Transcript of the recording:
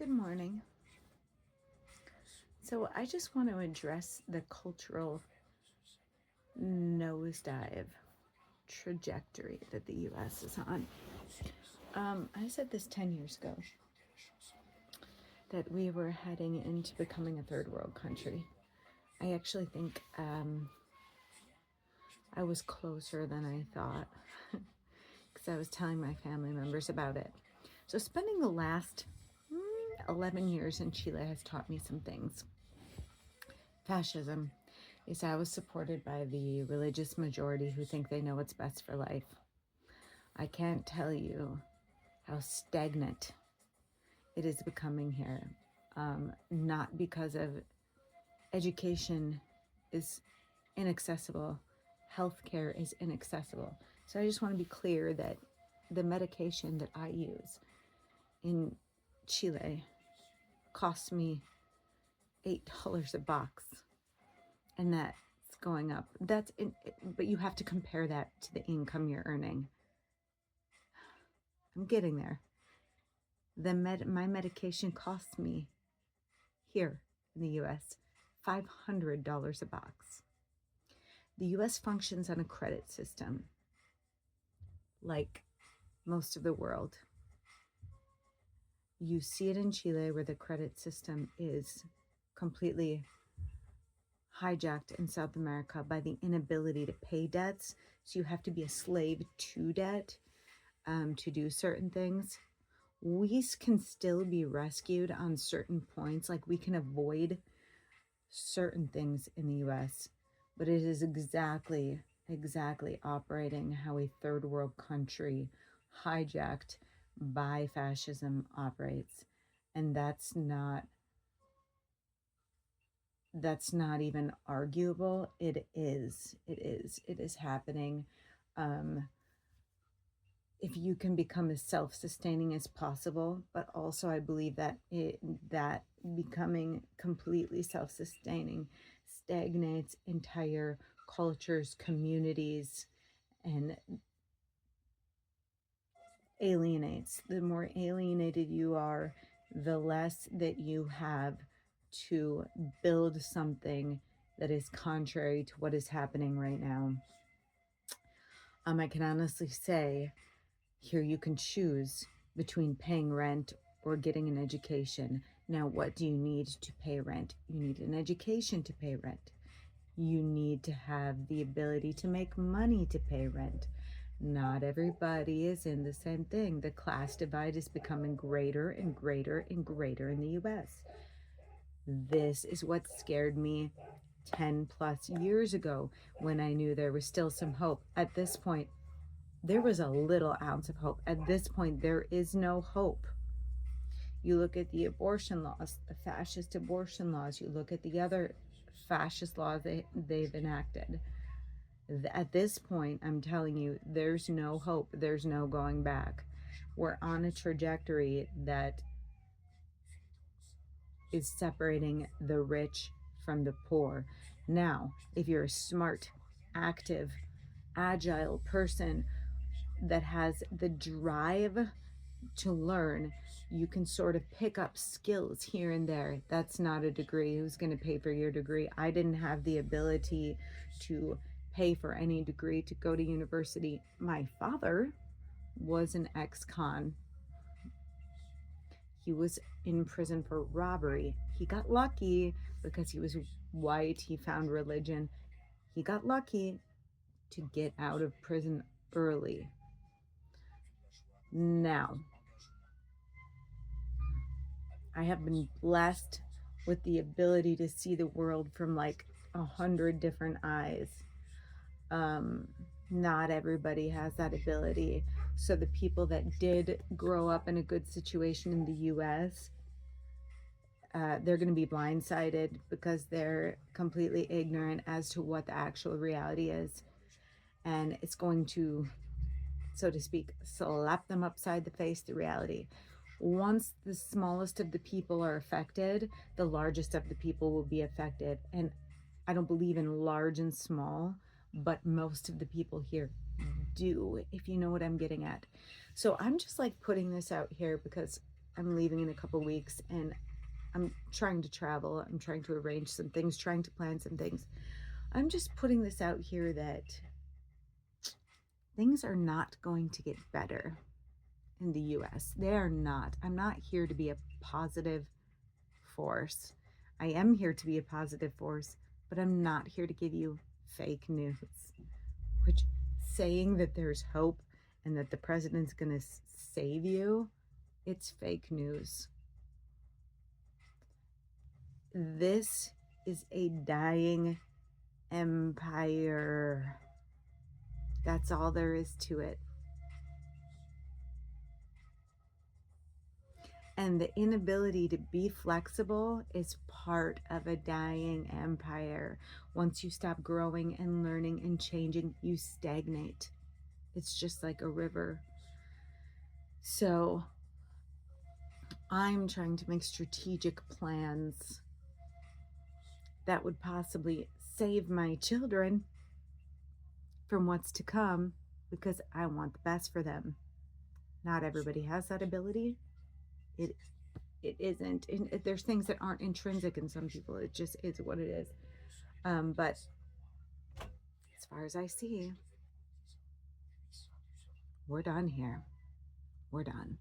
Good morning. So I just want to address the cultural nosedive trajectory that the US is on. I said this 10 years ago that we were heading into becoming a third world country. I actually think I was closer than I thought because I was telling my family members about it. So spending the last 11 years in Chile has taught me some things. Fascism is I was supported by the religious majority who think they know what's best for life. I can't tell you how stagnant it is becoming here. Not because of education is inaccessible, healthcare is inaccessible. So I just want to be clear that the medication that I use in Chile costs me $8 a box, and that's going up. But you have to compare that to the income you're earning. I'm getting there. My medication costs me here in the US $500 a box. The US functions on a credit system like most of the world. You see it in Chile where the credit system is completely hijacked in South America by the inability to pay debts. So you have to be a slave to debt to do certain things. We can still be rescued on certain points, like we can avoid certain things in the US, but it is exactly operating how a third world country hijacked by fascism operates. And that's not even arguable. It is happening. If you can become as self-sustaining as possible, but also I believe that that becoming completely self-sustaining stagnates entire cultures, communities, and alienates. The more alienated you are, the less that you have to build something that is contrary to what is happening right now. I can honestly say, here you can choose between paying rent or getting an education. Now, what do you need to pay rent? You need an education to pay rent. You need to have the ability to make money to pay rent. Not everybody is in the same thing. The class divide is becoming greater and greater and greater in the US. This is what scared me 10 plus years ago when I knew there was still some hope. At this point, there was a little ounce of hope. At this point, there is no hope. You look at the abortion laws, the fascist abortion laws. You look at the other fascist laws they've enacted. At this point, I'm telling you, there's no hope. There's no going back. We're on a trajectory that is separating the rich from the poor. Now, if you're a smart, active, agile person that has the drive to learn, you can sort of pick up skills here and there. That's not a degree. Who's going to pay for your degree? I didn't have the ability to pay for any degree to go to university. My father was an ex-con. He was in prison for robbery. He got lucky because he was white. He found religion. He got lucky to get out of prison early. Now, I have been blessed with the ability to see the world from like 100 different eyes. Not everybody has that ability. So the people that did grow up in a good situation in the US, they're going to be blindsided because they're completely ignorant as to what the actual reality is. And it's going to, so to speak, slap them upside the face, the reality. Once the smallest of the people are affected, the largest of the people will be affected. And I don't believe in large and small, but most of the people here do, if you know what I'm getting at. So I'm just like putting this out here because I'm leaving in a couple weeks, and I'm trying to travel. I'm trying to arrange some things, trying to plan some things. I'm just putting this out here that things are not going to get better in the US. They are not. I'm not here to be a positive force. I am here to be a positive force, but I'm not here to give you fake news, which saying that there's hope and that the president's going to save you, it's fake news. This is a dying empire. That's all there is to it. And the inability to be flexible is part of a dying empire. Once you stop growing and learning and changing, you stagnate. It's just like a river. So I'm trying to make strategic plans that would possibly save my children from what's to come, because I want the best for them. Not everybody has that ability. It isn't. There's things that aren't intrinsic in some people. It just is what it is. But as far as I see, we're done here. We're done.